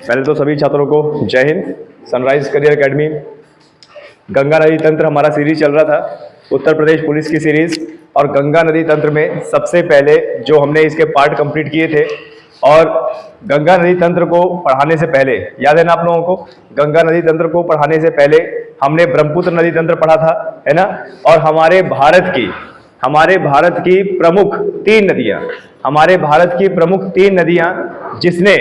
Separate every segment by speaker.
Speaker 1: पहले तो सभी छात्रों को जय Hind. Sunrise career academy Ganga नदी तंत्र हमारा सीरीज चल रहा था, उत्तर प्रदेश पुलिस की सीरीज। और गंगा नदी तंत्र में सबसे पहले जो हमने इसके पार्ट कंप्लीट किए थे, और गंगा नदी तंत्र को पढ़ाने से पहले याद है ना आप लोगों को, गंगा नदी तंत्र को पढ़ाने से पहले हमने ब्रह्मपुत्र नदी तंत्र पढ़ा था, है ना। और हमारे भारत की प्रमुख तीन नदियां जिसने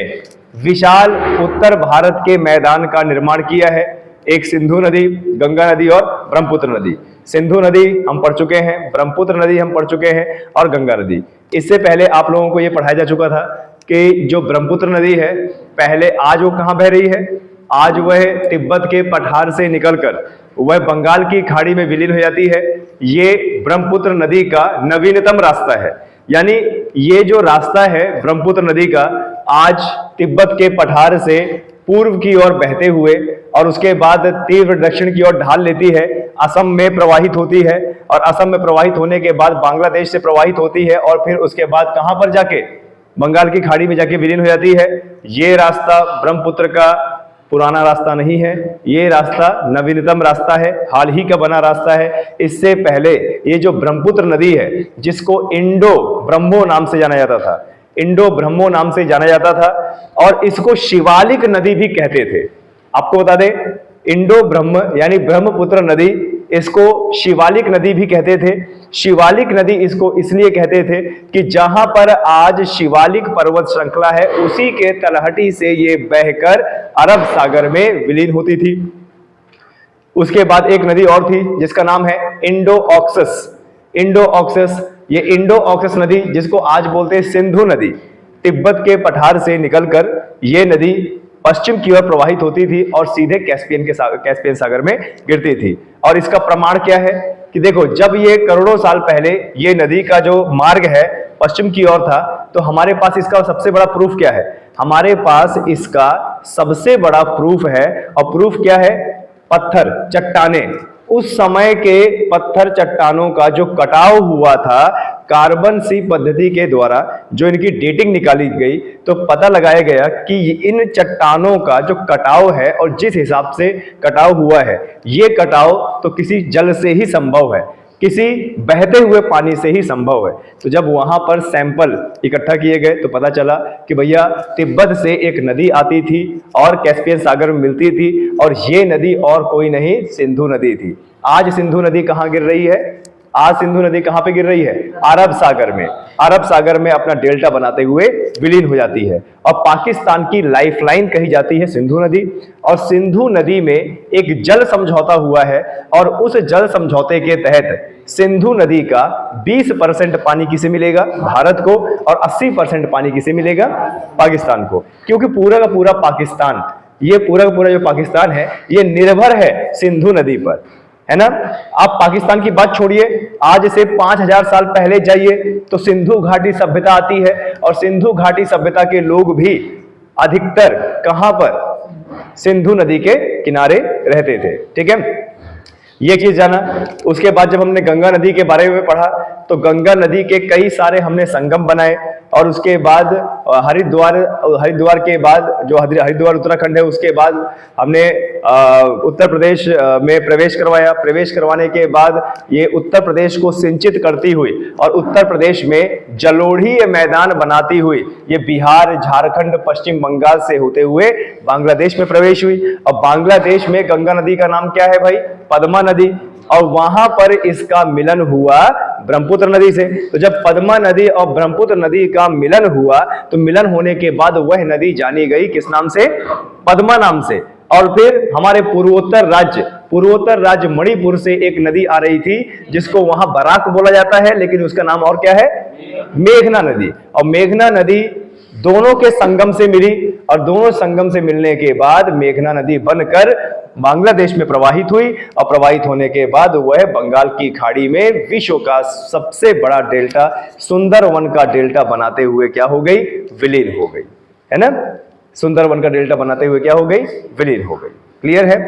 Speaker 1: विशाल उत्तर भारत के मैदान का निर्माण किया है, एक सिंधु नदी, गंगा नदी और ब्रह्मपुत्र नदी। सिंधु नदी हम पढ़ चुके हैं, ब्रह्मपुत्र नदी हम पढ़ चुके हैं और गंगा नदी। इससे पहले आप लोगों को यह पढ़ाया जा चुका था कि जो ब्रह्मपुत्र नदी है, पहले आज वो कहां बह रही है, आज वह तिब्बत के पठार से निकलकर वह बंगाल की खाड़ी में विलीन हो जाती है। ये ब्रह्मपुत्र नदी का नवीनतम रास्ता है, यानी ये जो रास्ता है ब्रह्मपुत्र नदी का, आज तिब्बत के पठार से पूर्व की ओर बहते हुए और उसके बाद तीव्र दक्षिण की ओर ढाल लेती है, असम में प्रवाहित होती है, और असम में प्रवाहित होने के बाद बांग्लादेश से प्रवाहित होती है, और फिर उसके बाद कहां पर जाके, बंगाल की खाड़ी में जाके विलीन हो जाती है। ये रास्ता ब्रह्मपुत्र का पुराना रास्ता नहीं है, ये रास्ता नवीनतम रास्ता है, हाल ही का बना रास्ता है। इससे पहले ये जो ब्रह्मपुत्र नदी है, जिसको इंडो ब्रह्मो नाम से जाना जाता था, इंडो ब्रह्मो नाम से जाना जाता था, और इसको शिवालिक नदी भी कहते थे। आपको बता दें, इंडो ब्रह्म यानी ब्रह्मपुत्र नदी, इसको शिवालिक नदी भी कहते थे। शिवालिक नदी इसको इसलिए कहते थे कि जहां पर आज शिवालिक पर्वत श्रृंखला है, उसी के तलहटी से ये बहकर अरब सागर में विलीन होती थी। उसके बाद एक नदी और थी जिसका नाम है इंडो ऑक्सस। ये इंडो ऑक्सस नदी, जिसको आज बोलते हैं सिंधु नदी, तिब्बत के पठार से निकलकर ये नदी पश्चिम की ओर प्रवाहित होती थी और सीधे कैस्पियन सागर में गिरती थी। और इसका प्रमाण क्या है कि देखो, जब ये करोड़ों साल पहले ये नदी का जो मार्ग है पश्चिम की ओर था, तो हमारे पास इसका सबसे बड़ा प्रूफ क्या है, हमारे पास इसका सबसे बड़ा प्रूफ है। और प्रूफ क्या है, पत्थर, चट्टाने। उस समय के पत्थर चट्टानों का जो कटाव हुआ था कार्बन सी पद्धति के द्वारा, जो इनकी डेटिंग निकाली गई, तो पता लगाया गया कि इन चट्टानों का जो कटाव है और जिस हिसाब से कटाव हुआ है, ये कटाव तो किसी जल से ही संभव है, किसी बहते हुए पानी से ही संभव है। तो जब वहां पर सैंपल इकट्ठा किए गए तो पता चला कि भैया तिब्बत से एक नदी आती थी और कैस्पियन सागर में मिलती थी, और ये नदी और कोई नहीं, सिंधु नदी थी। आज सिंधु नदी कहां गिर रही है, आज सिंधु नदी कहां पे गिर रही है, अरब सागर में। अरब सागर में अपना डेल्टा बनाते हुए विलीन हो जाती है, और पाकिस्तान की लाइफलाइन कही जाती है सिंधु नदी। और सिंधु नदी में एक जल समझौता हुआ है, और उस जल समझौते के तहत सिंधु नदी का 20% पानी किसे मिलेगा, भारत को, और 80% पानी किसे मिलेगा, पाकिस्तान को। क्योंकि पूरा का पूरा पाकिस्तान, ये पूरा का पूरा जो पाकिस्तान है, ये निर्भर है सिंधु नदी पर, है ना। आप पाकिस्तान की बात छोड़िए, आज से 5000 साल पहले जाइए तो सिंधु घाटी सभ्यता आती है, और सिंधु घाटी सभ्यता के लोग भी अधिकतर कहां पर, सिंधु नदी के किनारे रहते थे। ठीक है, ये चीज जाना। उसके बाद जब हमने गंगा नदी के बारे में पढ़ा, तो गंगा नदी के कई सारे हमने संगम बनाए, और उसके बाद हरिद्वार के बाद, जो हरिद्वार उत्तराखंड है, उसके बाद हमने उत्तर प्रदेश में प्रवेश करवाया। प्रवेश करवाने के बाद ये उत्तर प्रदेश को सिंचित करती हुई और उत्तर प्रदेश में जलोढ़ीय मैदान बनाती हुई ये बिहार, झारखंड, पश्चिम बंगाल से होते हुए बांग्लादेश में प्रवेश हुई। और बांग्लादेश में गंगा नदी का नाम क्या है भाई, पद्मा नदी, और वहां पर इसका मिलन हुआ ब्रह्मपुत्र नदी से। तो जब पद्मा नदी और ब्रह्मपुत्र नदी का मिलन हुआ, तो मिलन होने के बाद वह नदी जानी गई किस नाम से, पद्मा नाम से। और फिर हमारे पूर्वोत्तर राज्य मणिपुर से एक नदी आ रही थी, जिसको वहां बराक बोला जाता है, लेकिन उसका नाम और क्या है, मेघना नदी। और मेघना नदी दोनों के संगम से मिली, और दोनों संगम से मिलने के बाद मेघना नदी बनकर बांग्लादेश में प्रवाहित हुई, और प्रवाहित होने के बाद वह बंगाल की खाड़ी में विश्व का सबसे बड़ा डेल्टा, सुंदरवन का डेल्टा बनाते हुए क्या हो गई, विलीन हो गई, है ना। सुंदरवन का डेल्टा बनाते हुए क्या हो गई, विलीन हो गई। क्लियर है।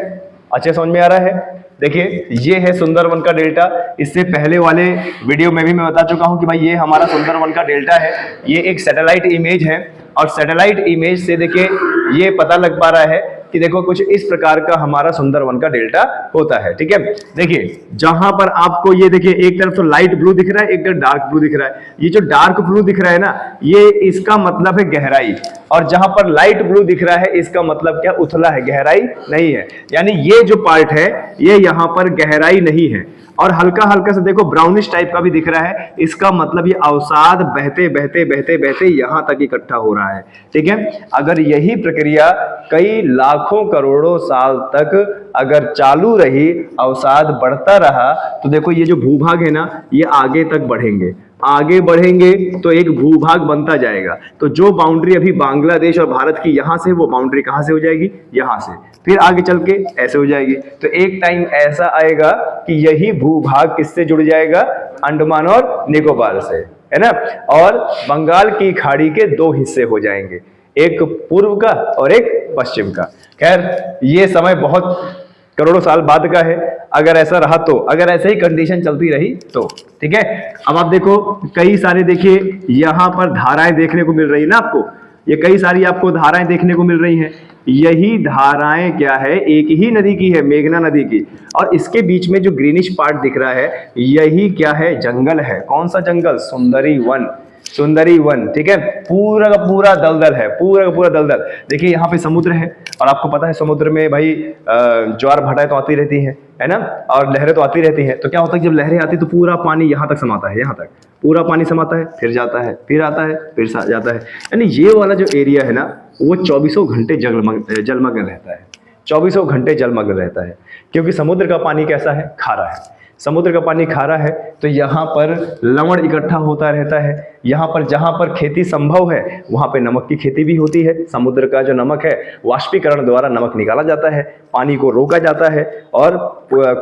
Speaker 1: अच्छे समझ में आ रहा है। देखिए ये है सुंदरवन का डेल्टा। इससे पहले वाले वीडियो में भी मैं बता चुका हूं कि भाई ये हमारा सुंदरवन का डेल्टा है। ये एक सैटेलाइट इमेज है और सैटेलाइट इमेज से देखिए ये पता लग पा रहा है कि देखो कुछ इस प्रकार का हमारा सुंदरवन का डेल्टा होता है। ठीक है, देखिए जहां पर आपको ये देखिए एक तरफ तो लाइट ब्लू दिख रहा है, एक तरफ डार्क ब्लू दिख रहा है। ये जो डार्क ब्लू दिख रहा है ना, ये इसका मतलब है गहराई, और जहां पर लाइट ब्लू दिख रहा है इसका मतलब क्या, उथला है, गहराई नहीं है। यानी ये जो पार्ट है ये यहां पर गहराई नहीं है। और हल्का हल्का से देखो ब्राउनिश टाइप का भी दिख रहा है, इसका मतलब ये अवसाद बहते बहते बहते बहते यहां तक इकट्ठा हो रहा है। ठीक है, अगर यही प्रक्रिया कई लाखों करोड़ों साल तक अगर चालू रही, अवसाद बढ़ता रहा, तो देखो ये जो भूभाग है ना, ये आगे तक बढ़ेंगे, आगे बढ़ेंगे तो एक भूभाग बनता जाएगा। तो जो बाउंड्री अभी बांग्लादेश और भारत की यहां से, वो बाउंड्री कहां से हो जाएगी, यहां से, फिर आगे चल के ऐसे हो जाएगी। तो एक टाइम ऐसा आएगा कि यही भूभाग किससे जुड़ जाएगा, अंडमान और निकोबार से, है ना, और बंगाल की खाड़ी के दो हिस्से हो जाएंगे, एक पूर्व का और एक पश्चिम का। खैर ये समय बहुत करोड़ों साल बाद का है, अगर ऐसा रहा तो, अगर ऐसे ही कंडीशन चलती रही तो। ठीक है, अब आप देखो कई सारे, देखिए यहां पर धाराएं देखने को मिल रही है ना आपको, ये कई सारी आपको धाराएं देखने को मिल रही हैं। यही धाराएं क्या है, एक ही नदी की है, मेघना नदी की, और इसके बीच में जो ग्रीनिश पार्ट दिख रहा है यही क्या है, जंगल है। कौन सा जंगल, सुंदरी वन, सुंदरी वन। ठीक है, पूरा का पूरा दलदल है, पूरा का पूरा दलदल। देखिए यहाँ पे समुद्र है, और आपको पता है समुद्र में भाई ज्वार भाटाएं तो आती रहती है ना, और लहरें तो आती रहती हैं। तो क्या होता है, जब लहरें आती तो पूरा पानी यहाँ तक समाता है, यहाँ तक पूरा पानी समाता है, फिर जाता है, फिर आता है, फिर जाता है। यानी ये वाला जो एरिया है ना, वो 24 घंटे जलमग्न रहता है, 24 घंटे जलमग्न रहता है। क्योंकि समुद्र का पानी कैसा है, खारा है। समुद्र का पानी खारा है तो यहाँ पर लवण इकट्ठा होता रहता है। यहाँ पर जहाँ पर खेती संभव है वहाँ पे नमक की खेती भी होती है। समुद्र का जो नमक है, वाष्पीकरण द्वारा नमक निकाला जाता है, पानी को रोका जाता है और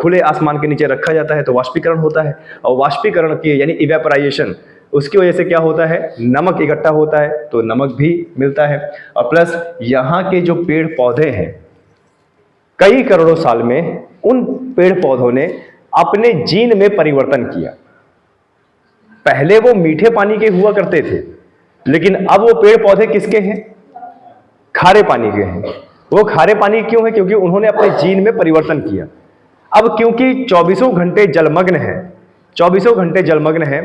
Speaker 1: खुले आसमान के नीचे रखा जाता है, तो वाष्पीकरण होता है। और वाष्पीकरण की यानी इवेपोराइजेशन, उसकी वजह से क्या होता है, नमक इकट्ठा होता है, तो नमक भी मिलता है। और प्लस यहाँ के जो पेड़ पौधे हैं, कई करोड़ों साल में उन पेड़ पौधों ने अपने जीन में परिवर्तन किया। पहले वो मीठे पानी के हुआ करते थे, लेकिन अब वो पेड़ पौधे किसके हैं, खारे पानी के हैं। वो खारे पानी क्यों है, क्योंकि उन्होंने अपने जीन में परिवर्तन किया। अब क्योंकि 24 घंटे जलमग्न है, 24 घंटे जलमग्न है,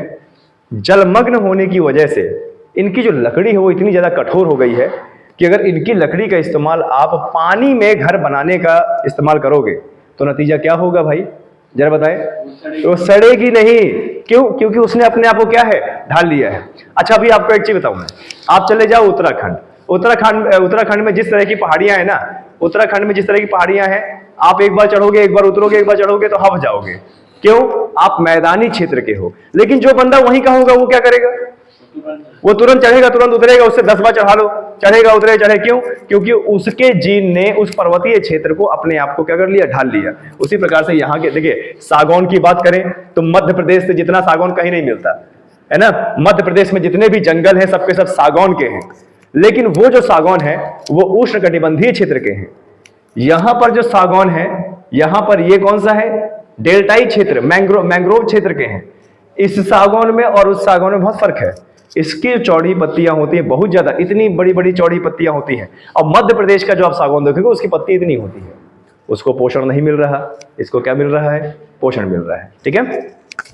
Speaker 1: जलमग्न होने की वजह से इनकी जो लकड़ी है वो इतनी ज्यादा कठोर हो गई है कि अगर इनकी लकड़ी का इस्तेमाल आप पानी में घर बनाने का इस्तेमाल करोगे तो नतीजा क्या होगा भाई, जरा बताएं। तो सड़ेगी नहीं, क्यों, क्योंकि उसने अपने आप को क्या है, ढाल लिया है। अच्छा अभी आपको एक चीज बताऊं मैं, आप चले जाओ उत्तराखंड, उत्तराखंड में जिस तरह की पहाड़ियां है ना, उत्तराखंड में जिस तरह की पहाड़ियां हैं, आप एक बार चढ़ोगे, एक बार उतरोगे, एक बार चढ़ोगे तो हफ जाओगे। क्यों, आप मैदानी क्षेत्र के हो। लेकिन जो बंदा वहीं का होगा वो क्या करेगा, वो तुरंत चढ़ेगा, तुरंत उतरेगा, उससे 10 बार चढ़ा लो, चढ़ेगा उतरे चढ़े। क्यों, क्योंकि उसके जीन ने उस पर्वतीय क्षेत्र को अपने आप को क्या कर लिया, ढाल लिया। उसी प्रकार से यहाँ के देखिए सागौन की बात करें तो मध्य प्रदेश से जितना सागौन कहीं नहीं मिलता है ना, मध्य प्रदेश में जितने भी जंगल हैं सबके सब सागौन के हैं। लेकिन वो जो सागौन है वो उष्णकटिबंधीय क्षेत्र के हैं। यहां पर जो सागौन है, यहां पर ये कौन सा है, डेल्टाई क्षेत्र, मैंग्रोव क्षेत्र के हैं। इस सागौन में और उस सागौन में बहुत फर्क है। इसकी चौड़ी पत्तियां होती है बहुत ज्यादा, इतनी बड़ी बड़ी चौड़ी पत्तियां होती हैं। और मध्य प्रदेश का जो आप सागौन देखोगे उसकी पत्ती इतनी होती है, उसको पोषण नहीं मिल रहा, इसको क्या मिल रहा है, पोषण मिल रहा है। ठीक है,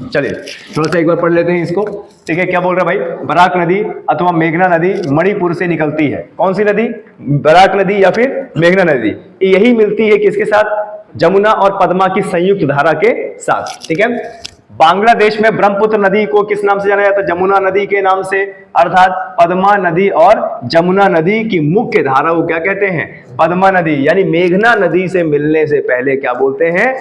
Speaker 1: चलिए थोड़ा सा एक बार पढ़ लेते हैं इसको। ठीक है, क्या बोल रहा है भाई, बराक नदी अथवा मेघना नदी मणिपुर से निकलती है। कौन सी नदी, बराक नदी या फिर मेघना नदी। यही मिलती है किसके साथ, जमुना और पद्मा की संयुक्त धारा के साथ। ठीक है, बांग्लादेश में ब्रह्मपुत्र नदी को किस नाम से जाना जाता है, जमुना नदी के नाम से, अर्थात पद्मा नदी और जमुना नदी की मुख्य धारा को क्या कहते हैं, पद्मा नदी। यानी मेघना नदी से मिलने से पहले क्या बोलते हैं,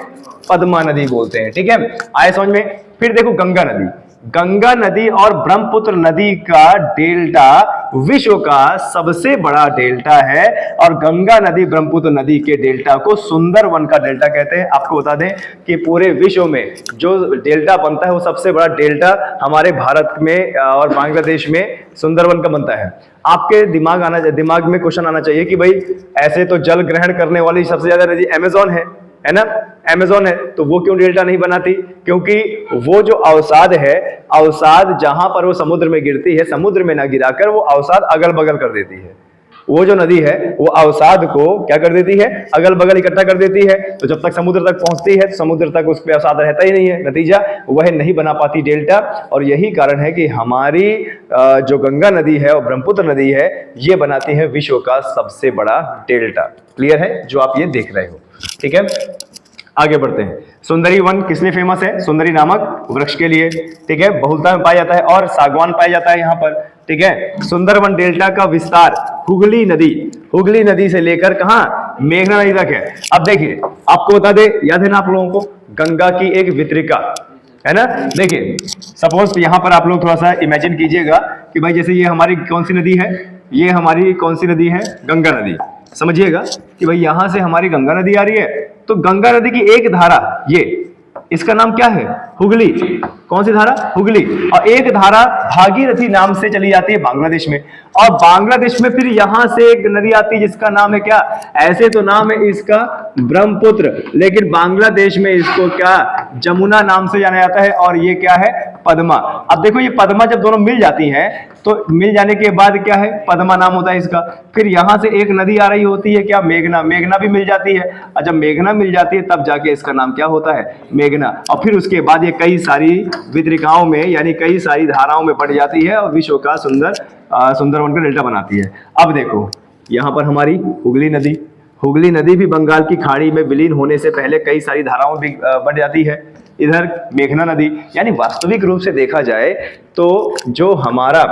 Speaker 1: पद्मा नदी बोलते हैं। ठीक है, आए समझ में। फिर देखो गंगा नदी, गंगा नदी और ब्रह्मपुत्र नदी का डेल्टा विश्व का सबसे बड़ा डेल्टा है, और गंगा नदी ब्रह्मपुत्र नदी के डेल्टा को सुंदरवन का डेल्टा कहते हैं। आपको बता दें कि पूरे विश्व में जो डेल्टा बनता है वो सबसे बड़ा डेल्टा हमारे भारत में और बांग्लादेश में सुंदरवन का बनता है। आपके दिमाग में क्वेश्चन आना चाहिए कि भाई ऐसे तो जल ग्रहण करने वाली सबसे ज्यादा नदी अमेजोन है, है ना, अमेजोन है, तो वो क्यों डेल्टा नहीं बनाती? क्योंकि वो जो अवसाद है, अवसाद जहां पर वो समुद्र में गिरती है, समुद्र में ना गिराकर वो अवसाद अगल बगल कर देती है। वो जो नदी है वो अवसाद को क्या कर देती है? अगल बगल इकट्ठा कर देती है। तो जब तक समुद्र तक पहुंचती है तो समुद्र तक उस पर अवसाद रहता ही नहीं है, नतीजा वह नहीं बना पाती डेल्टा। और यही कारण है कि हमारी जो गंगा नदी है और ब्रह्मपुत्र नदी है, ये बनाती है विश्व का सबसे बड़ा डेल्टा। क्लियर है जो आप ये देख रहे हो? ठीक है, आगे बढ़ते हैं। सुंदरी वन किस लिए फेमस है? सुंदरी नामक वृक्ष के लिए। ठीक है, बहुलता में पाया जाता है और सागवान पाया जाता है यहाँ पर। ठीक है, सुंदरवन डेल्टा का विस्तार हुगली नदी से लेकर कहां? मेघना नदी तक है। अब देखिए, आपको बता दे, याद है ना आप लोगों को, गंगा की एक वितरिका है ना। देखिए, सपोज यहाँ पर आप लोग थोड़ा सा इमेजिन कीजिएगा कि भाई जैसे ये हमारी कौन सी नदी है? ये हमारी कौन सी नदी है? गंगा नदी। समझिएगा कि भाई यहां से हमारी गंगा नदी आ रही है, तो गंगा नदी की एक धारा, ये इसका नाम क्या है? हुगली। कौन सी धारा? हुगली। और एक धारा भागीरथी नाम से चली जाती है बांग्लादेश में, और बांग्लादेश में फिर यहां से एक नदी आती है जिसका नाम है क्या? ऐसे तो नाम है इसका ब्रह्मपुत्र, लेकिन बांग्लादेश में इसको क्या? जमुना नाम से जाना जाता है। और ये क्या है? पद्मा। अब देखो, ये पद्मा जब दोनों मिल जाती हैं तो मिल जाने के बाद क्या है? पद्मा नाम होता है इसका। फिर यहां से एक नदी आ रही होती है क्या? मेघना। मेघना भी मिल जाती है, और जब मेघना मिल जाती है तब जाके इसका नाम क्या होता है? मेघना। और फिर उसके बाद ये कई सारी वितरिकाओं में, यानी कई सारी धाराओं में बढ़ जाती है और विश्व का सुंदरवन का डेल्टा बनाती है। अब देखो, यहाँ पर हमारी हुगली नदी भी बंगाल की खाड़ी में विलीन होने से पहले कई सारी धाराओं में बढ़ जाती है। इधर मेघना नदी, यानी वास्तविक रूप से देखा जाए तो जो हमारा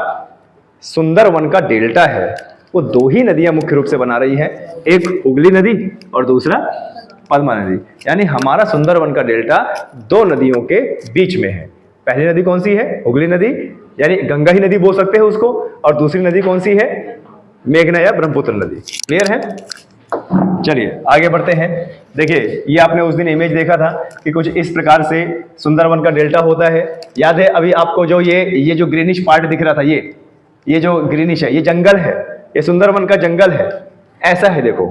Speaker 1: सुंदरवन का डेल्टा है वो दो ही नदियां मुख्य रूप से बना रही है, एक हुगली नदी और दूसरा पद्मा नदी। यानी हमारा सुंदरवन का डेल्टा दो नदियों के बीच में है। पहली नदी कौन सी है? हुगली नदी, यानी गंगा ही नदी बोल सकते हैं उसको, और दूसरी नदी कौन सी है? मेघना या ब्रह्मपुत्र नदी। क्लियर है? चलिए आगे बढ़ते हैं। देखिए, ये आपने उस दिन इमेज देखा था कि कुछ इस प्रकार से सुंदरवन का डेल्टा होता है। याद है अभी आपको जो ये जो ग्रीनिश पार्ट दिख रहा था, ये जो ग्रीनिश है, ये जंगल है, ये सुंदरवन का जंगल है। ऐसा है, देखो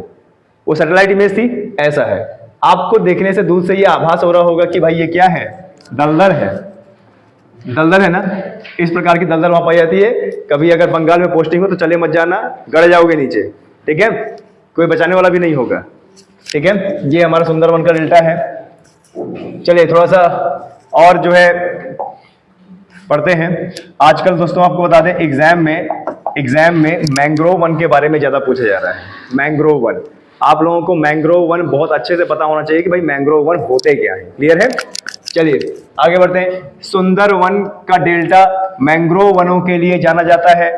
Speaker 1: वो सैटेलाइट इमेज थी, ऐसा है। आपको देखने से दूर से ये आभास हो रहा होगा कि भाई ये क्या है? दलदल है। दलदल है ना, इस प्रकार की दलदल वहां पाई जाती है। कभी अगर बंगाल में पोस्टिंग हो तो चले मत जाना, गड़ जाओगे नीचे। ठीक है, कोई बचाने वाला भी नहीं होगा। ठीक है, ये हमारा सुंदरवन का डेल्टा है। चलिए थोड़ा सा और जो है पढ़ते हैं। आजकल दोस्तों आपको बता दें, एग्जाम में मैंग्रोव वन के बारे में ज्यादा पूछा जा रहा है। मैंग्रोव वन, आप लोगों को मैंग्रोव वन बहुत अच्छे से पता होना चाहिए कि भाई मैंग्रोव वन होते क्या है। क्लियर है? चलिए आगे बढ़ते हैं। सुंदरवन का डेल्टा मैंग्रोव वनों के लिए जाना जाता है।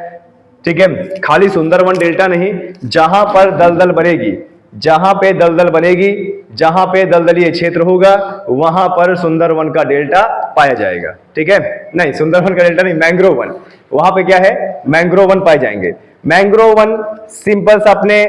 Speaker 1: ठीक है, खाली सुंदरवन डेल्टा नहीं, जहां पर दलदल बनेगी, जहां पे दलदलीय क्षेत्र होगा वहां पर सुंदरवन का डेल्टा पाया जाएगा। ठीक है, नहीं सुंदरवन का डेल्टा नहीं, मैंग्रोव वन, वहां पे क्या है? मैंग्रोव वन पाए जाएंगे। मैंग्रोव वन सिंपल सा अपने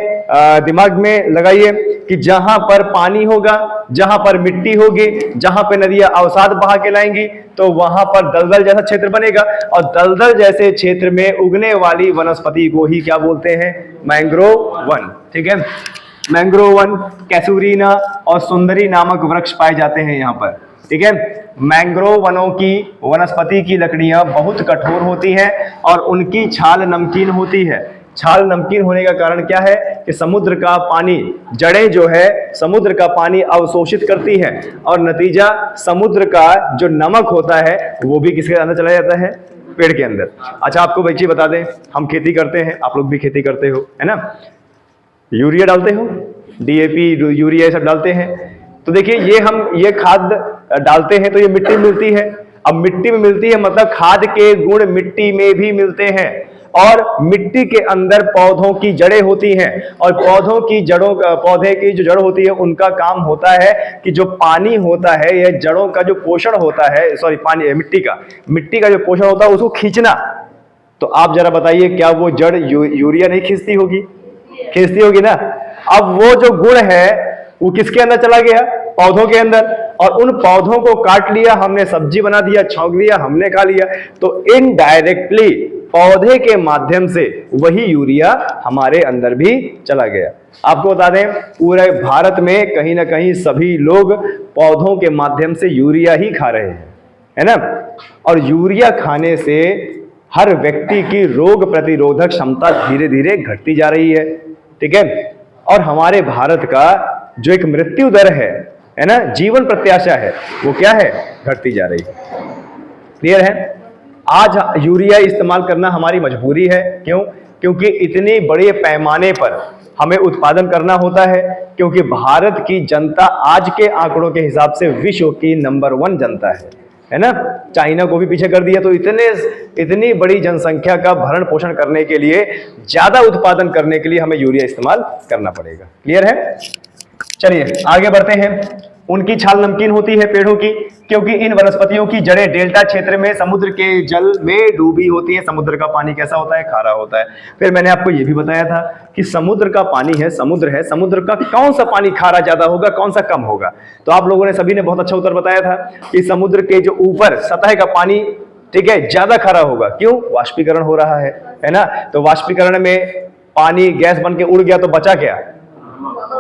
Speaker 1: दिमाग में लगाइए कि जहां पर पानी होगा, जहां पर मिट्टी होगी, जहां पे नदियां अवसाद बहा के लाएंगी, तो वहां पर दलदल जैसा क्षेत्र बनेगा। और दलदल जैसे क्षेत्र में उगने वाली वनस्पति को ही क्या बोलते हैं? Mangrove one. ठीक है, मैंग्रोव वन, कैसूरीना और सुंदरी नामक वृक्ष पाए जाते हैं यहाँ पर। ठीक है, मैंग्रोव वनों की वनस्पति की लकड़ियां बहुत कठोर होती हैं और उनकी छाल नमकीन होती है। छाल नमकीन होने का कारण क्या है? कि समुद्र का पानी, जड़ें जो है समुद्र का पानी अवशोषित करती है, और नतीजा समुद्र का जो नमक होता है वो भी किसके अंदर चला जाता है? पेड़ के अंदर। अच्छा, आपको बच्चे बता दें, हम खेती करते हैं, आप लोग भी खेती करते हो, है ना? यूरिया डालते हो, डीएपी, यूरिया ये सब डालते हैं। तो देखिए, ये खाद डालते हैं तो ये मिट्टी में मिलती है। अब मिट्टी में मिलती है मतलब खाद के गुण मिट्टी में भी मिलते हैं, और मिट्टी के अंदर पौधों की जड़ें होती हैं, और पौधे की जो जड़ होती है उनका काम होता है कि जो पानी होता है, यह जड़ों का जो पोषण होता है, मिट्टी का जो पोषण होता है उसको खींचना। तो आप जरा बताइए, क्या वो जड़ यूरिया नहीं खींचती होगी? खींचती होगी ना। अब वो जो गुण है वो किसके अंदर चला गया? पौधों के अंदर, और उन पौधों को काट लिया हमने, सब्जी बना दिया, छौंक दिया, हमने खा लिया। तो इनडायरेक्टली पौधे के माध्यम से वही यूरिया हमारे अंदर भी चला गया। आपको बता दें, पूरे भारत में कहीं ना कहीं सभी लोग पौधों के माध्यम से यूरिया ही खा रहे हैं, है ना। और यूरिया खाने से हर व्यक्ति की रोग प्रतिरोधक क्षमता धीरे धीरे घटती जा रही है, ठीक है। और हमारे भारत का जो एक मृत्यु दर है ना, जीवन प्रत्याशा है, वो क्या है, घटती जा रही है। क्लियर है। आज यूरिया इस्तेमाल करना हमारी मजबूरी है। क्यों? क्योंकि इतने बड़े पैमाने पर हमें उत्पादन करना होता है, क्योंकि भारत की जनता आज के आंकड़ों के हिसाब से विश्व की नंबर 1 जनता है ना। चाइना को भी पीछे कर दिया। तो इतनी बड़ी जनसंख्या का भरण पोषण करने के लिए, ज्यादा उत्पादन करने के लिए हमें यूरिया इस्तेमाल करना पड़ेगा। क्लियर है। चलिए आगे बढ़ते हैं। उनकी छाल नमकीन होती है पेड़ों की, क्योंकि इन वनस्पतियों की जड़ें डेल्टा क्षेत्र में समुद्र के जल में डूबी होती है। समुद्र का पानी कैसा होता है, खारा होता है। फिर मैंने आपको यह भी बताया था कि समुद्र का पानी है, समुद्र का कौन सा पानी खारा ज्यादा होगा, कौन सा कम होगा। तो आप लोगों ने सभी ने बहुत अच्छा उत्तर बताया था कि समुद्र के जो ऊपर सतह का पानी, ठीक है, ज्यादा खारा होगा। क्यों? वाष्पीकरण हो रहा है ना। तो वाष्पीकरण में पानी गैस बन के उड़ गया तो बचा क्या?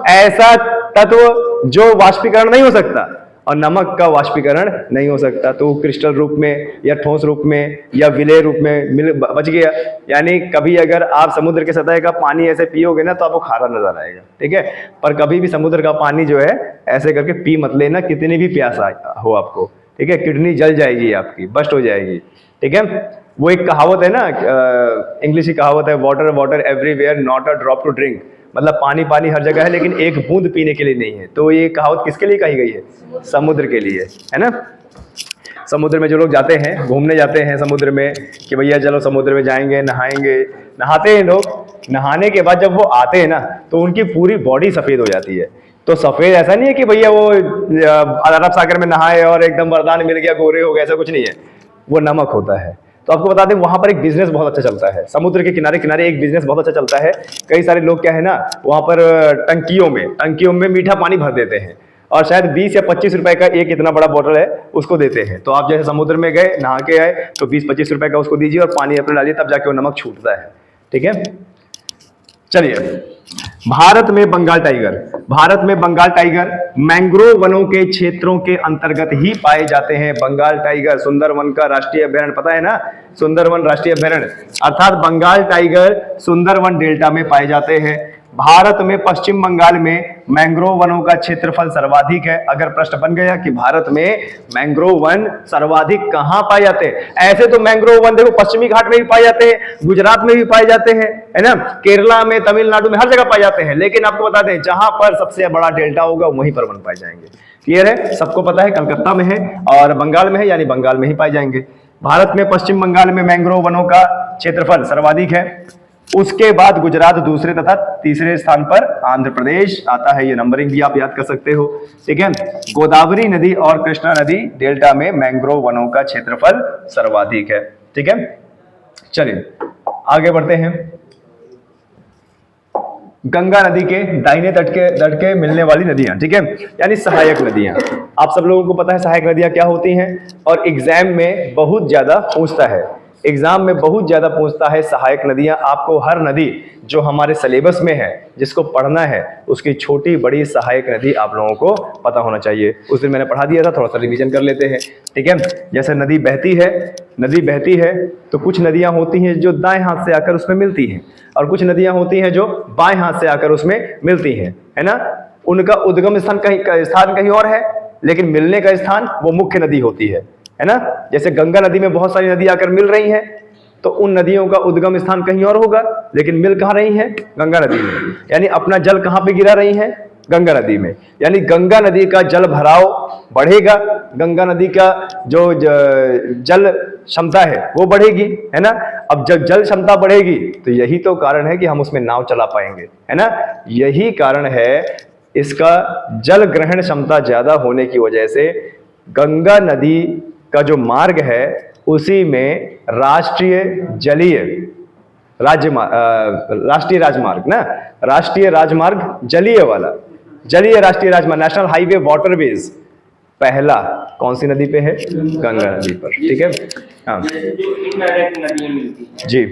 Speaker 1: ऐसा तत्व जो वाष्पीकरण नहीं हो सकता, और नमक का वाष्पीकरण नहीं हो सकता, तो क्रिस्टल रूप में या ठोस रूप में या विलेय रूप में बच गया। यानी कभी अगर आप समुद्र के सतह का पानी ऐसे पियोगे ना, तो आपको खारा नजर आएगा, ठीक है। पर कभी भी समुद्र का पानी जो है ऐसे करके पी मत लेना, कितनी भी प्यास हो आपको, ठीक है। किडनी जल जाएगी आपकी, बस्ट हो जाएगी, ठीक है। वो एक कहावत है ना, इंग्लिश की कहावत है, water water everywhere not a drop to drink. मतलब पानी पानी हर जगह है, लेकिन एक बूंद पीने के लिए नहीं है। तो ये कहावत किसके लिए कही गई है? समुद्र के लिए, है ना। समुद्र में जो लोग जाते हैं, घूमने जाते हैं समुद्र में, कि भैया चलो समुद्र में जाएंगे, नहाएंगे, नहाते हैं लोग। नहाने के बाद जब वो आते हैं ना, तो उनकी पूरी बॉडी सफेद हो जाती है। तो सफेद ऐसा नहीं है कि भैया वो अरब सागर में नहाए और एकदम वरदान मिल गया, गोरे हो गए, ऐसा कुछ नहीं है। वो नमक होता है। तो आपको बता दें, वहां पर एक बिजनेस बहुत अच्छा चलता है। समुद्र के किनारे किनारे एक बिजनेस बहुत अच्छा चलता है। कई सारे लोग क्या है ना, वहां पर टंकियों में मीठा पानी भर देते हैं, और शायद 20 या 25 रुपए का एक इतना बड़ा बोतल है, उसको देते हैं। तो आप जैसे समुद्र में गए, नहा के आए, तो 20-25 रुपए का उसको दीजिए और पानी अपने डालिए, तब जाके वो नमक छूटता है, ठीक है। चलिए, भारत में बंगाल टाइगर मैंग्रोव वनों के क्षेत्रों के अंतर्गत ही पाए जाते हैं। बंगाल टाइगर सुंदरवन का राष्ट्रीय अभयारण्य, पता है ना, सुंदरवन राष्ट्रीय अभयारण्य, अर्थात बंगाल टाइगर सुंदरवन डेल्टा में पाए जाते हैं। भारत में पश्चिम बंगाल में मैंग्रोव वनों का क्षेत्रफल सर्वाधिक है। अगर प्रश्न बन गया कि भारत में मैंग्रोव वन सर्वाधिक कहां पाए जाते हैं, ऐसे तो मैंग्रोव वन देखो पश्चिमी घाट में भी पाए जाते हैं, गुजरात में भी पाए जाते हैं, है ना, केरला में, तमिलनाडु में, हर जगह पाए जाते हैं। लेकिन आपको बता दें, जहां पर सबसे बड़ा डेल्टा होगा वहीं पर वन पाए जाएंगे। क्लियर है, सबको पता है, कलकत्ता में है और बंगाल में है, यानी बंगाल में ही पाए जाएंगे। भारत में पश्चिम बंगाल में मैंग्रोव वनों का क्षेत्रफल सर्वाधिक है। उसके बाद गुजरात दूसरे तथा तीसरे स्थान पर आंध्र प्रदेश आता है। ये नंबरिंग भी आप याद कर सकते हो, ठीक है। गोदावरी नदी और कृष्णा नदी डेल्टा में मैंग्रोव वनों का क्षेत्रफल सर्वाधिक है, ठीक है। चलिए आगे बढ़ते हैं। गंगा नदी के दाहिने तट के मिलने वाली नदियां, ठीक है, यानी सहायक नदियां। आप सब लोगों को पता है सहायक नदियां क्या होती हैं, और एग्जाम में बहुत ज्यादा पूछता है, सहायक नदियां। आपको हर नदी जो हमारे सिलेबस में है, जिसको पढ़ना है, उसकी छोटी बड़ी सहायक नदी आप लोगों को पता होना चाहिए। उस दिन मैंने पढ़ा दिया था, थोड़ा सा रिवीजन कर लेते हैं, ठीक है। जैसे नदी बहती है तो कुछ नदियां होती हैं जो दाएं हाथ से आकर उसमें मिलती हैं, और कुछ नदियां होती हैं जो बाएं हाथ से आकर उसमें मिलती हैं, है ना। उनका उद्गम स्थान कहीं और है, लेकिन मिलने का स्थान वो मुख्य नदी होती है ना। जैसे गंगा नदी में बहुत सारी नदियां आकर मिल रही हैं, तो उन नदियों का उद्गम स्थान कहीं और होगा, लेकिन मिल कहां रही है? गंगा नदी में। यानी अपना जल कहां पे गिरा रही है? गंगा नदी में। यानी गंगा नदी का जल भराव बढ़ेगा, गंगा नदी का जो जल क्षमता है वो बढ़ेगी, है ना। अब जब जल क्षमता बढ़ेगी तो यही तो कारण है कि हम उसमें नाव चला पाएंगे, है ना। यही कारण है, इसका जल ग्रहण क्षमता ज्यादा होने की वजह से गंगा नदी का जो मार्ग है, उसी में राष्ट्रीय राजमार्ग, जलीय राष्ट्रीय राजमार्ग, नेशनल हाईवे वाटरवेज, पहला कौन सी नदी पे है? गंगा नदी पर। ठीक है, हाँ
Speaker 2: जैसे जो इनडायरेक्ट नदियां मिलती हैं
Speaker 1: जी,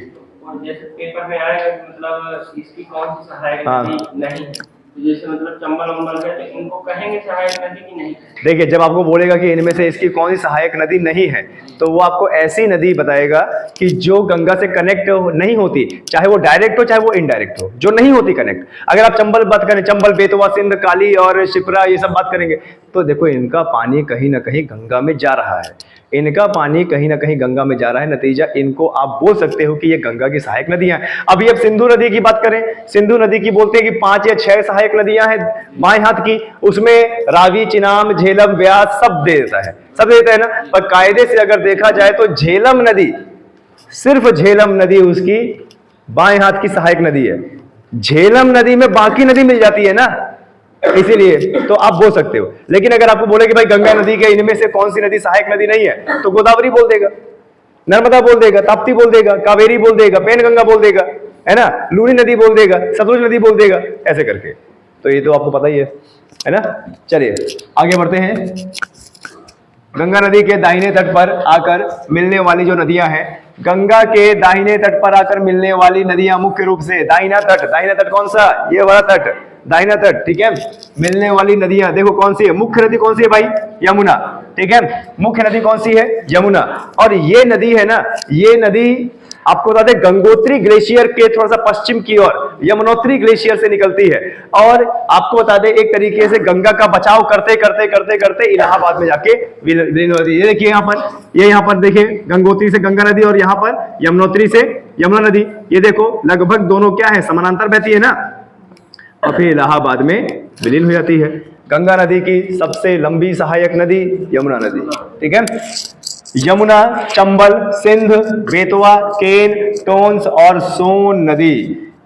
Speaker 2: और जैसे पेपर में आएगा कि मतलब इसकी कौन सी सहायक
Speaker 1: हाँ।
Speaker 2: नदी नहीं है, तो जैसे मतलब चंबल वंबल है तो इनको कहेंगे सहायक नदी की नहीं है?
Speaker 1: देखिए जब आपको बोलेगा कि इनमें से इसकी कौन सी सहायक नदी नहीं है, तो वो आपको ऐसी नदी बताएगा कि जो गंगा से कनेक्ट नहीं होती, चाहे वो डायरेक्ट हो चाहे वो इनडायरेक्ट हो, जो नहीं होती कनेक्ट। अगर आप चंबल बात करें, चंबल, बेतवा, सिंध, काली और शिप्रा, ये सब बात करेंगे, तो देखो इनका पानी कहीं ना कहीं गंगा में जा रहा है, इनका पानी कहीं ना कहीं गंगा में जा रहा है। नतीजा इनको आप बोल सकते हो कि ये गंगा की सहायक नदियां हैं। अभी अब सिंधु नदी की बात करें, सिंधु नदी की बोलते हैं कि 5 या 6 सहायक नदियां हैं बाएं हाथ की, उसमें रावी, चिनाब, झेलम, ब्यास सब दे देता है, सब दे देता है ना। पर कायदे से अगर देखा जाए तो झेलम नदी, सिर्फ झेलम नदी उसकी बाएं हाथ की सहायक नदी है। झेलम नदी में बाकी नदी मिल जाती है ना, इसीलिए तो आप बोल सकते हो। लेकिन अगर आपको बोले कि भाई गंगा नदी के इनमें से कौन सी नदी सहायक नदी नहीं है, तो गोदावरी बोल देगा, नर्मदा बोल देगा, ताप्ती बोल देगा, कावेरी बोल देगा, पेनगंगा बोल देगा, है ना, लूनी नदी बोल देगा, सतलुज नदी बोल देगा, ऐसे करके। तो ये तो आपको पता ही है ना। चलिए आगे बढ़ते हैं। गंगा नदी के दाहिने तट पर आकर मिलने वाली जो नदियां हैं, गंगा के दाहिने तट पर आकर मिलने वाली नदियां मुख्य रूप से दाहिना तट कौन सा? ये वाला तट, दाहिना तट, ठीक है। मिलने वाली नदियां देखो कौन सी है, मुख्य नदी कौन सी है भाई? यमुना, ठीक है, मुख्य नदी कौन सी है? यमुना। और ये नदी है ना, ये नदी आपको बता दें गंगोत्री ग्लेशियर के थोड़ा सा पश्चिम की ओर यमुनोत्री ग्लेशियर से निकलती है। और आपको बता दें एक तरीके से गंगा का बचाव करते करते करते करते इलाहाबाद में जाके विलीन होती है। ये देखिए यहाँ पर, ये यहाँ पर देखिए गंगोत्री से गंगा नदी और यहाँ पर यमुनोत्री से यमुना नदी, ये देखो लगभग दोनों क्या है, समानांतर बहती है ना, और फिर इलाहाबाद में विलीन हो जाती है। गंगा नदी की सबसे लंबी सहायक नदी यमुना नदी, ठीक है। यमुना, चंबल, सिंध, बेतवा, केन, टोंस और सोन नदी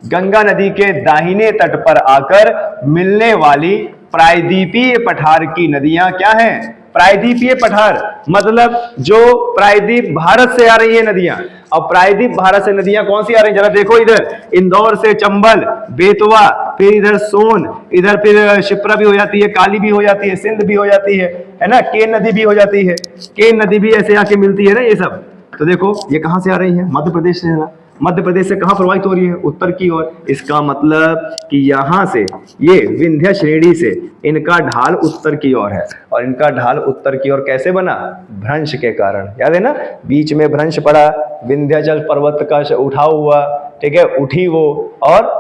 Speaker 1: गंगा नदी के दाहिने तट पर आकर मिलने वाली प्रायद्वीपीय पठार की नदियां क्या हैं? प्रायद्वीपीय पठार मतलब जो प्रायद्वीप भारत से आ रही है नदियां। और प्रायद्वीप भारत से नदियां कौन सी आ रही है? जरा देखो इधर, इंदौर से चंबल, बेतवा, फिर इधर सोन, इधर फिर शिप्रा भी हो जाती है, काली भी हो जाती है, सिंध भी हो जाती है ना, केन नदी भी हो जाती है, केन नदी भी ऐसे आके मिलती है ना ये सब। तो देखो ये कहां से आ रही है? मध्य प्रदेश से है ना। मध्य प्रदेश से कहां प्रवाहित हो रही है? उत्तर की ओर। इसका मतलब कि यहां से ये विंध्य श्रेणी से इनका ढाल उत्तर की ओर है, और इनका ढाल उत्तर की ओर कैसे बना? भ्रंश के कारण, याद है ना, बीच में भ्रंश पड़ा, विंध्याचल पर्वत का उठाव हुआ, ठीक है, उठी वो, और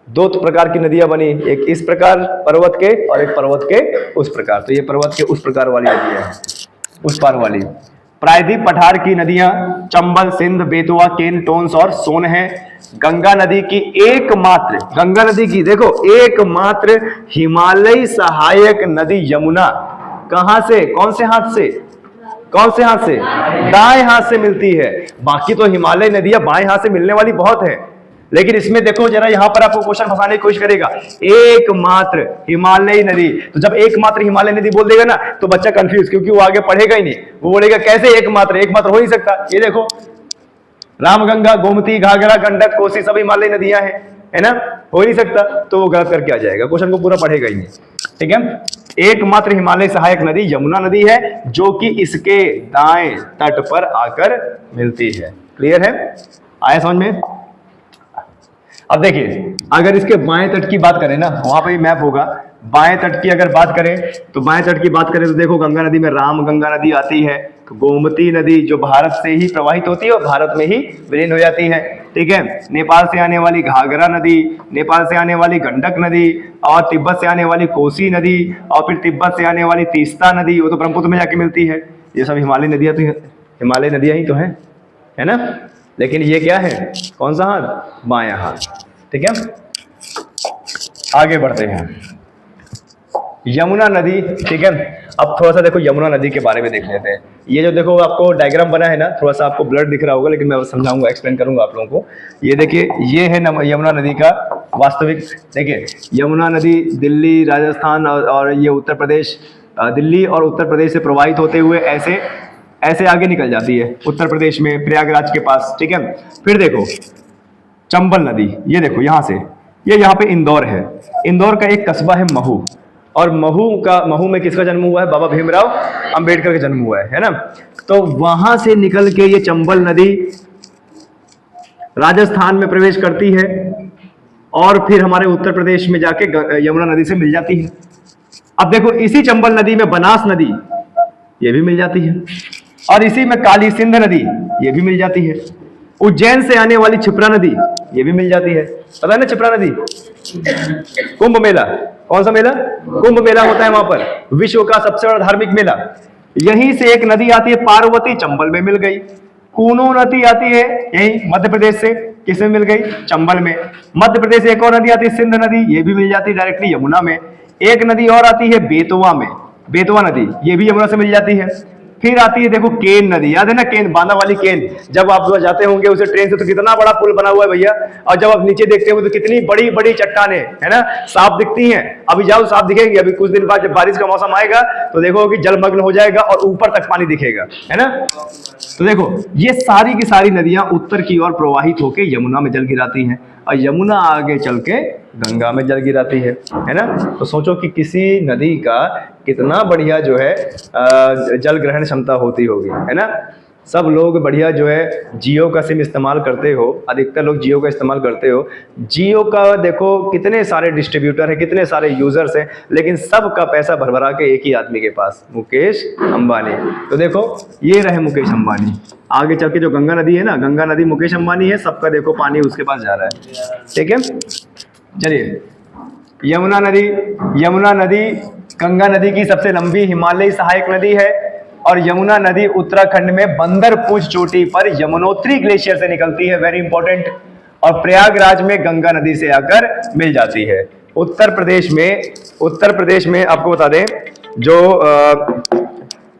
Speaker 1: 2 प्रकार की नदियां बनी, एक इस प्रकार पर्वत के और एक पर्वत के उस प्रकार। तो ये पर्वत के उस प्रकार वाली नदियां हैं, उस पार वाली। प्रायद्वीप पठार की नदियां चंबल, सिंध, बेतवा, केन, टोंस और सोन है। गंगा नदी की एकमात्र, गंगा नदी की देखो एकमात्र हिमालयी सहायक नदी यमुना कहां से, कौन से हाथ से, कौन से हाथ से? दाएं हाथ से मिलती है। बाकी तो हिमालय नदियां बाएं हाथ से मिलने वाली बहुत है, लेकिन इसमें देखो जरा, यहां पर आपको क्वेश्चन फंसाने की कोशिश करेगा, एकमात्र हिमालयी नदी। तो जब एकमात्र हिमालय नदी बोल देगा ना तो बच्चा कंफ्यूज, क्योंकि वो आगे पढ़ेगा ही नहीं, वो बोलेगा कैसे एकमात्र, एकमात्र हो ही सकता। ये देखो रामगंगा, गोमती, घाघरा, गंडक, कोसी सब हिमालयी नदियां हैं, है ना, हो ही नहीं सकता। तो वो गलत करके आ जाएगा, क्वेश्चन को पूरा पढ़ेगा ही नहीं, ठीक है। एकमात्र हिमालय सहायक नदी यमुना नदी है, जो कि इसके दाएं तट पर आकर मिलती है। क्लियर है? आया समझ में? अब देखिए अगर इसके बाएं तट की बात करें ना, वहां पे मैप होगा, बाएं तट की अगर बात करें तो बाएं तट की बात करें तो देखो गंगा नदी में राम गंगा नदी आती है, गोमती नदी जो भारत से ही प्रवाहित होती है और भारत में ही विलीन हो जाती है, ठीक है। नेपाल से आने वाली घाघरा नदी, नेपाल से आने वाली गंडक नदी, और तिब्बत से आने वाली कोसी नदी, और फिर तिब्बत से आने वाली तीस्ता नदी, वो तो ब्रह्मपुत्र में जाके मिलती है। ये सब हिमालय नदियां, तो हिमालय नदियां ही तो हैं, है ना। लेकिन ये क्या है, कौन सा हाथ? बायां हाथ, ठीक है। आगे बढ़ते हैं। यमुना नदी, ठीक है। अब थोड़ा सा देखो यमुना नदी के बारे में देख लेते हैं। ये जो देखो आपको डायग्राम बना है ना, थोड़ा सा आपको ब्लर दिख रहा होगा, लेकिन मैं समझाऊंगा, एक्सप्लेन करूंगा आप लोगों को। ये देखिए, ये है यमुना नदी का वास्तविक। देखिए यमुना नदी दिल्ली, राजस्थान और ये उत्तर प्रदेश, दिल्ली और उत्तर प्रदेश से प्रवाहित होते हुए ऐसे ऐसे आगे निकल जाती है उत्तर प्रदेश में, प्रयागराज के पास, ठीक है। फिर देखो चंबल नदी, ये देखो यहाँ से, ये यहाँ पे इंदौर है, इंदौर का एक कस्बा है महू, और महू में किसका जन्म हुआ है? बाबा भीमराव अंबेडकर का जन्म हुआ है ना। तो वहां से निकल के ये चंबल नदी राजस्थान में प्रवेश करती है और फिर हमारे उत्तर प्रदेश में जाके यमुना नदी से मिल जाती है। अब देखो इसी चंबल नदी में बनास नदी ये भी मिल जाती है और इसी में काली सिंध नदी ये भी मिल जाती है। उज्जैन से आने वाली क्षिप्रा नदी ये भी मिल जाती है। पता है ना क्षिप्रा नदी? कुंभ मेला, कौन सा मेला? कुंभ मेला होता है वहां पर, विश्व का सबसे बड़ा धार्मिक मेला। यहीं से एक नदी आती है पार्वती, चंबल में मिल गई। कूनो नदी आती है यही मध्य प्रदेश से, किसमें मिल गई? चंबल में। मध्य प्रदेश से एक और नदी आती है सिंध नदी, ये भी मिल जाती है डायरेक्टली यमुना में। एक नदी और आती है बेतवा में, बेतवा नदी, ये भी यमुना से मिल जाती है। फिर आती है देखो केन नदी, याद है ना केन, बांदा वाली केन। जब आप जाते होंगे उसे ट्रेन से तो कितना बड़ा पुल बना हुआ है भैया, और जब आप नीचे देखते होंगे तो कितनी बड़ी बड़ी चट्टानें है ना, साफ दिखती हैं। अभी जाओ साफ दिखेंगी, अभी कुछ दिन बाद जब बारिश का मौसम आएगा तो देखो कि जलमग्न हो जाएगा और ऊपर तक पानी दिखेगा, है ना। तो देखो ये सारी की सारी नदियां उत्तर की ओर प्रवाहित होकर यमुना में जल गिराती हैं और यमुना आगे चल के गंगा में जल गिराती है ना। तो सोचो कि किसी नदी का कितना बढ़िया जो है जल ग्रहण क्षमता होती होगी, है ना। सब लोग बढ़िया जो है जियो का सिम इस्तेमाल करते हो, अधिकतर लोग जियो का इस्तेमाल करते हो। जियो का देखो कितने सारे डिस्ट्रीब्यूटर है, कितने सारे यूजर्स हैं, लेकिन सबका पैसा भरभरा के एक ही आदमी के पास, मुकेश अंबानी। तो देखो ये रहे मुकेश अंबानी, आगे चल के जो गंगा नदी है ना, गंगा नदी मुकेश अंबानी है, सबका देखो पानी उसके पास जा रहा है, ठीक है। चलिए यमुना नदी गंगा नदी की सबसे लंबी हिमालयी सहायक नदी है और यमुना नदी उत्तराखंड में बंदरपूंछ चोटी पर यमुनोत्री ग्लेशियर से निकलती है, वेरी इंपॉर्टेंट, और प्रयागराज में गंगा नदी से आकर मिल जाती है। उत्तर प्रदेश में आपको बता दें जो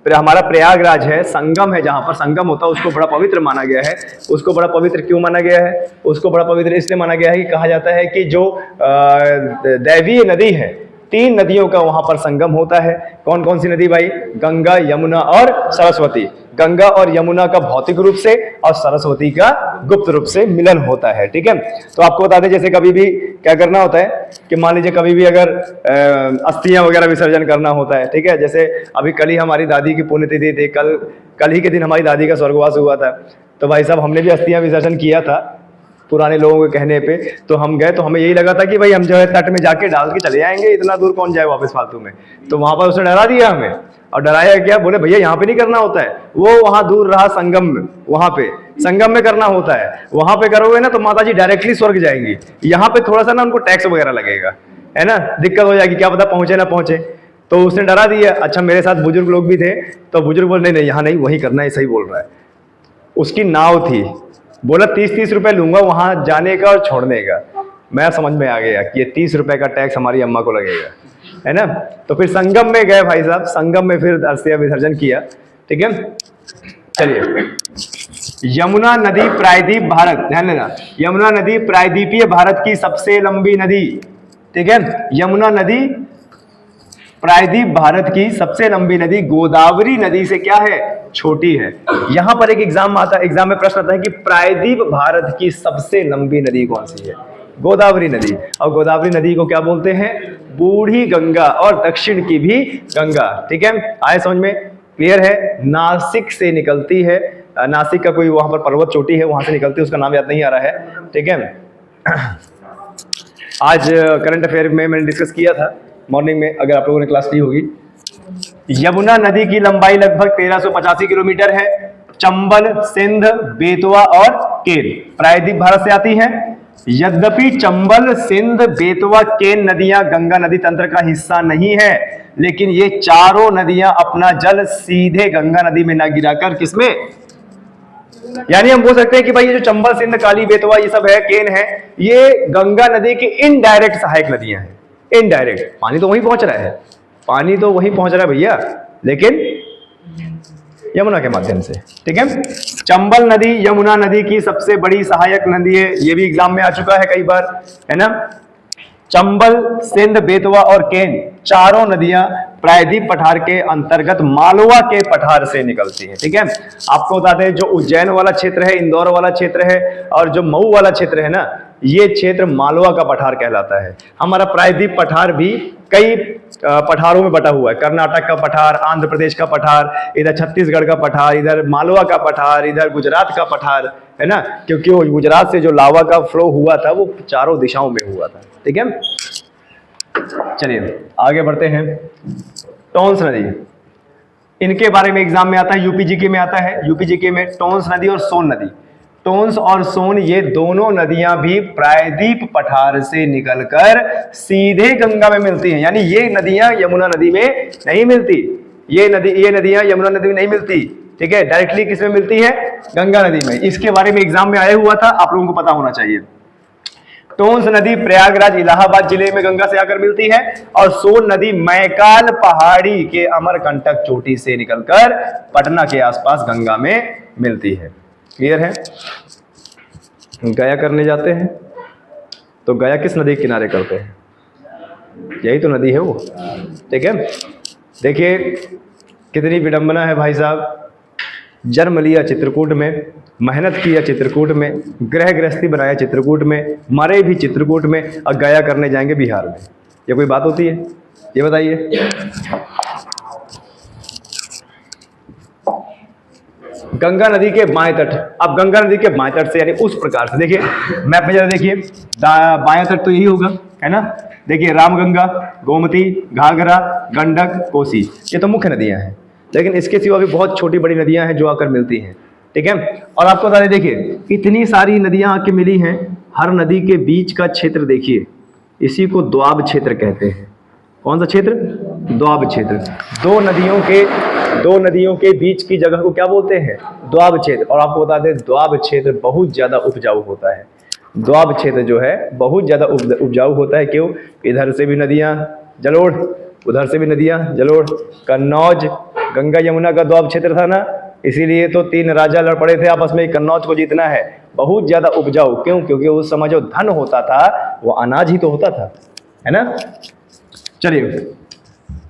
Speaker 1: हमारा प्रयागराज है, संगम है, जहां पर संगम होता है उसको बड़ा पवित्र माना गया है। उसको बड़ा पवित्र क्यों माना गया है? उसको बड़ा पवित्र इसलिए माना गया है कि कहा जाता है कि जो दैवीय नदी है, 3 नदियों का वहां पर संगम होता है। कौन कौन सी नदी भाई? गंगा, यमुना और सरस्वती। गंगा और यमुना का भौतिक रूप से और सरस्वती का गुप्त रूप से मिलन होता है, ठीक है। तो आपको बता दें जैसे कभी भी क्या करना होता है कि मान लीजिए कभी भी अगर अस्थियां वगैरह विसर्जन करना होता है, ठीक है। जैसे अभी कल ही हमारी दादी की पुण्यतिथि थी, कल ही के दिन हमारी दादी का स्वर्गवास हुआ था। तो भाई साहब हमने भी अस्थियां विसर्जन किया था पुराने लोगों के कहने पे। तो हम गए तो हमें यही लगा था कि भाई हम जो है तट में जाके डाल के चले आएंगे, इतना दूर कौन जाए वापस फालतू में। तो वहां पर उसने डरा दिया हमें, और डराया क्या, बोले भैया यहाँ पे नहीं करना होता है, वो वहां दूर रहा संगम में, वहां पे संगम में करना होता है। वहां पे करोगे ना तो माता जी डायरेक्टली स्वर्ग जाएंगी, यहाँ पे थोड़ा सा ना उनको टैक्स वगैरह लगेगा, है ना, दिक्कत हो जाएगी, क्या पता पहुंचे ना पहुंचे। तो उसने डरा दिया। अच्छा मेरे साथ बुजुर्ग लोग भी थे, तो बुजुर्ग बोले नहीं यहाँ नहीं, वही करना है, सही बोल रहा है। उसकी नाव थी, बोला 30-30 रुपए लूंगा वहां जाने का और छोड़ने का। मैं समझ में आ गया कि ये 30 रुपए का टैक्स हमारी अम्मा को लगेगा, है ना। तो फिर संगम में गए भाई साहब, संगम में फिर अस्थियां विसर्जन किया, ठीक है। चलिए यमुना नदी प्रायद्वीप भारत, ध्यान देना, यमुना नदी प्रायद्वीपीय भारत की सबसे लंबी नदी, ठीक है। यमुना नदी प्रायद्वीप भारत की सबसे लंबी नदी गोदावरी नदी से क्या है? छोटी है। यहां पर एक एग्जाम में प्रश्न आता है कि प्रायद्वीप भारत की सबसे लंबी नदी कौन सी है? गोदावरी नदी। और गोदावरी नदी को क्या बोलते हैं? बूढ़ी गंगा, और दक्षिण की भी गंगा, ठीक है। आए समझ में? क्लियर है। नासिक से निकलती है, नासिक का कोई वहां पर पर्वत चोटी है, वहां से निकलती है, उसका नाम याद नहीं आ रहा है, ठीक है। आज करंट अफेयर में मैंने डिस्कस किया था मॉर्निंग में, अगर आप लोगों ने क्लास ली होगी। यमुना नदी की लंबाई लगभग 1385 किलोमीटर है। चंबल, सिंध, बेतवा और केन प्रायद्वीप भारत से आती हैं। यद्यपि चंबल, सिंध, बेतवा, केन नदियां गंगा नदी तंत्र का हिस्सा नहीं है, लेकिन ये चारों नदियां अपना जल सीधे गंगा नदी में न गिराकर किसमें, यानी हम बोल सकते हैं कि भाई ये जो चंबल, सिंध, काली, बेतवा ये सब है, केन है, ये गंगा नदी की इनडायरेक्ट सहायक नदियां हैं। इनडायरेक्ट पानी तो वहीं पहुंच रहा है, पानी तो वहीं पहुंच रहा है भैया, लेकिन यमुना के माध्यम से, ठीक है। चंबल नदी यमुना नदी की सबसे बड़ी सहायक नदी है, ये भी एग्जाम में आ चुका है कई बार, है ना। चंबल, सिंध, बेतवा और केन चारों नदियां प्रायद्वीप पठार के अंतर्गत मालवा के पठार से निकलती है, ठीक है। आपको बताते हैं जो उज्जैन वाला क्षेत्र है, इंदौर वाला क्षेत्र है और जो मऊ वाला क्षेत्र है ना, ये क्षेत्र मालवा का पठार कहलाता है। हमारा प्रायद्वीप पठार भी कई पठारों में बटा हुआ है। कर्नाटक का पठार, आंध्र प्रदेश का पठार, इधर छत्तीसगढ़ का पठार, इधर मालवा का पठार, इधर गुजरात का पठार, है ना, क्योंकि वो गुजरात से जो लावा का फ्लो हुआ था वो चारों दिशाओं में हुआ था। ठीक है, चलिए आगे बढ़ते हैं। टोंस नदी, इनके बारे में एग्जाम में आता है, यूपीजीके में आता है। यूपीजीके में टोंस नदी और सोन नदी, टोंस और सोन ये दोनों नदियां भी प्रायद्वीप पठार से निकलकर सीधे गंगा में मिलती हैं। यानी ये नदियां यमुना नदी में नहीं मिलती, ये नदियां यमुना नदी में नहीं मिलती। ठीक है, डायरेक्टली किस में मिलती है? गंगा नदी में। इसके बारे में एग्जाम में आया हुआ था, आप लोगों को पता होना चाहिए। टोंस नदी प्रयागराज इलाहाबाद जिले में गंगा से आकर मिलती है और सोन नदी मैकाल पहाड़ी के अमरकंटक चोटी से निकलकर पटना के आसपास गंगा में मिलती है। क्लियर है? गया करने जाते हैं तो गया किस नदी के किनारे करते हैं? यही तो नदी है वो। ठीक है, देखिए कितनी विडंबना है भाई साहब। जन्म लिया चित्रकूट में, मेहनत किया चित्रकूट में, गृह गृहस्थी बनाया चित्रकूट में, मरे भी चित्रकूट में, और गया करने जाएंगे बिहार में। ये कोई बात होती है? ये बताइए। गंगा नदी के बाएं तट, अब गंगा नदी के बाएं तट से यानी उस प्रकार से देखिए, मैप में जरा देखिए, बाएं तट तो यही होगा, है ना। देखिए रामगंगा, गोमती, घाघरा, गंडक, कोसी, ये तो मुख्य नदियां हैं। लेकिन इसके सिवा भी बहुत छोटी बड़ी नदियां हैं जो आकर मिलती हैं। ठीक है, और आपको बता दें, देखिए इतनी सारी नदियां आके मिली हैं, हर नदी के बीच का क्षेत्र देखिए, इसी को द्वाब क्षेत्र कहते हैं। कौन सा क्षेत्र? द्वाब क्षेत्र। दो नदियों के बीच की जगह को क्या बोलते हैं? द्वाब क्षेत्र। और आपको बता दें, द्वाब क्षेत्र बहुत ज्यादा उपजाऊ होता है। द्वाब क्षेत्र जो है बहुत ज्यादा उपजाऊ होता है। क्यों? इधर से भी नदियां जलोढ़, उधर से भी नदियां जलोढ़। कन्नौज गंगा यमुना का द्वाब क्षेत्र था ना, इसीलिए तो 3 राजा लड़ पड़े थे आपस में, कन्नौज को जीतना है। बहुत ज्यादा उपजाऊ। क्यों? क्योंकि उस समय जो धन होता था वो अनाज ही तो होता था, है ना। चलिए,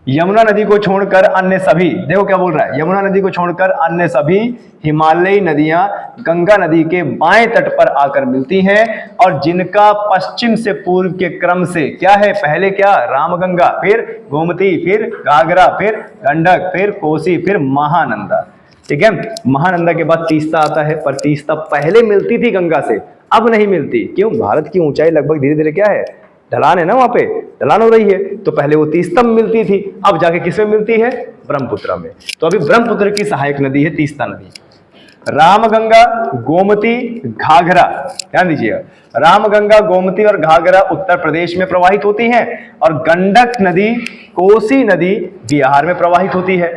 Speaker 1: यमुना नदी को छोड़कर अन्य सभी, देखो क्या बोल रहा है, यमुना नदी को छोड़कर अन्य सभी हिमालयी नदियां गंगा नदी के बाएं तट पर आकर मिलती हैं और जिनका पश्चिम से पूर्व के क्रम से क्या है? पहले क्या? रामगंगा, फिर गोमती, फिर घाघरा, फिर गंडक, फिर कोसी, फिर महानंदा। ठीक है, महानंदा के बाद तीस्ता आता है, पर तीस्ता पहले मिलती थी गंगा से, अब नहीं मिलती। क्यों? भारत की ऊंचाई लगभग धीरे धीरे क्या है? ढलान है ना, वहां पे ढलान हो रही है, तो पहले वो तीस्ता में मिलती थी, अब जाके किसमें मिलती है? ब्रह्मपुत्र में। तो अभी ब्रह्मपुत्र की सहायक नदी है तीस्ता नदी। रामगंगा, गोमती, घाघरा, ध्यान दीजिएगा, रामगंगा, गोमती और घाघरा उत्तर प्रदेश में प्रवाहित होती हैं और गंडक नदी, कोसी नदी बिहार में प्रवाहित होती है।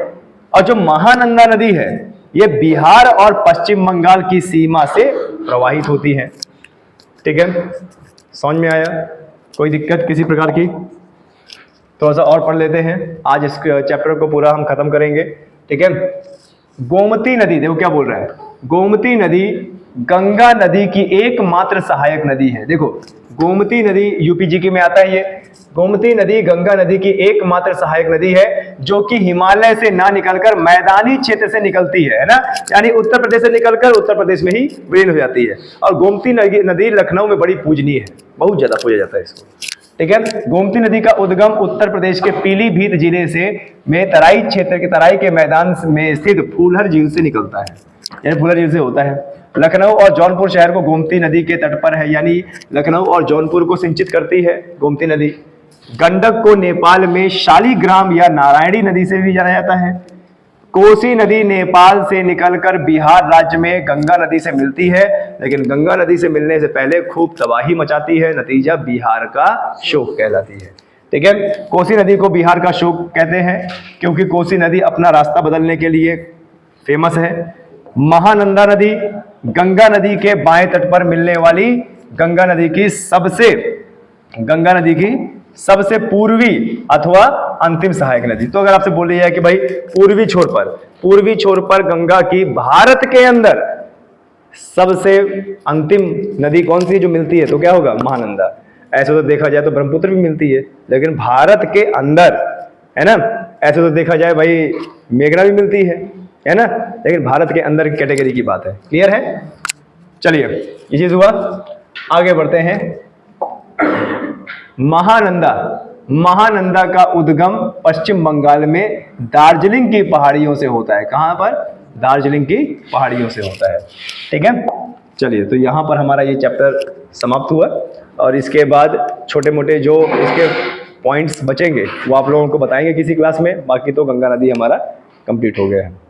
Speaker 1: और जो महानंदा नदी है ये बिहार और पश्चिम बंगाल की सीमा से प्रवाहित होती है। ठीक है, समझ में आया? कोई दिक्कत किसी प्रकार की? थोड़ा सा और पढ़ लेते हैं, आज इस चैप्टर को पूरा हम खत्म करेंगे। ठीक है, गोमती नदी, देखो क्या बोल रहा है, गोमती नदी गंगा नदी की एकमात्र सहायक नदी है। देखो गोमती नदी यूपीजीके में आता है, ये गोमती नदी गंगा नदी की एकमात्र सहायक नदी है जो कि हिमालय से ना निकलकर मैदानी क्षेत्र से निकलती है ना, यानी उत्तर प्रदेश से निकलकर उत्तर प्रदेश में ही विलीन हो जाती है। और गोमती नदी लखनऊ में बड़ी पूजनीय है, बहुत ज्यादा पूजा जाता है इसको। ठीक है, गोमती नदी का उद्गम उत्तर प्रदेश के पीलीभीत जिले से में तराई क्षेत्र के तराई के मैदान में स्थित फूलहर झील से निकलता है, यानी फूलहर झील से होता है। लखनऊ और जौनपुर शहर को गोमती नदी के तट पर है, यानी लखनऊ और जौनपुर को सिंचित करती है गोमती नदी। गंडक को नेपाल में शालिग्राम या नारायणी नदी से भी जाना जाता है। कोसी नदी नेपाल से निकलकर बिहार राज्य में गंगा नदी से मिलती है, लेकिन गंगा नदी से मिलने से पहले खूब तबाही मचाती है, नतीजा बिहार का शोक कहलाती है। ठीक है, कोसी नदी को बिहार का शोक कहते हैं क्योंकि कोसी नदी अपना रास्ता बदलने के लिए फेमस है। महानंदा नदी गंगा नदी के बाएं तट पर मिलने वाली गंगा नदी की सबसे पूर्वी अथवा अंतिम सहायक नदी। तो अगर आपसे बोल रही है कि भाई पूर्वी छोर पर गंगा की भारत के अंदर सबसे अंतिम नदी कौन सी जो मिलती है, तो क्या होगा? महानंदा। ऐसे तो देखा जाए तो ब्रह्मपुत्र भी मिलती है, लेकिन भारत के अंदर, है ना, ऐसे तो देखा जाए भाई मेघना भी मिलती है ना, लेकिन भारत के अंदर की कैटेगरी की बात है। क्लियर है? चलिए, ये चीज हुआ। आगे बढ़ते हैं। महानंदा, महानंदा का उद्गम पश्चिम बंगाल में दार्जिलिंग की पहाड़ियों से होता है। कहां पर? दार्जिलिंग की पहाड़ियों से होता है। ठीक है, चलिए तो यहां पर हमारा ये चैप्टर समाप्त हुआ और इसके बाद छोटे मोटे जो इसके पॉइंट्स बचेंगे वो आप लोगों को बताएंगे किसी क्लास में। बाकी तो गंगा नदी हमारा कंप्लीट हो गया है।